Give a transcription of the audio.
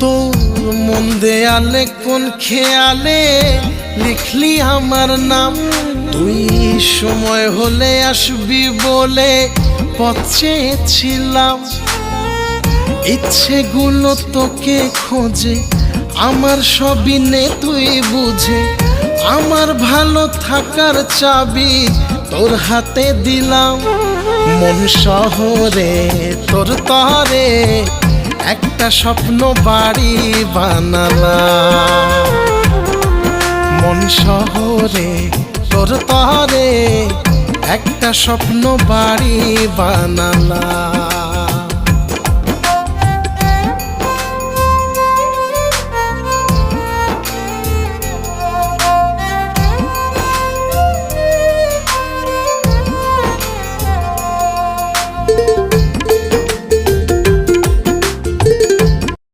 তোর মন দেয়ালে কোন খেয়ালে লিখলি আমার নাম। তুই সময় হলে আসবি বলে পথ চেয়েছিলাম। ইচ্ছেগুলো তোকে খোঁজে, আমার সবই নে তুই বুঝে। আমার ভালো থাকার চাবি তোর হাতে দিলাম। মন শহরে তোর তরে একটা স্বপ্ন বাড়ি বানালাম। মন শহরে তোর তরে একটা স্বপ্ন বাড়ি বানালাম।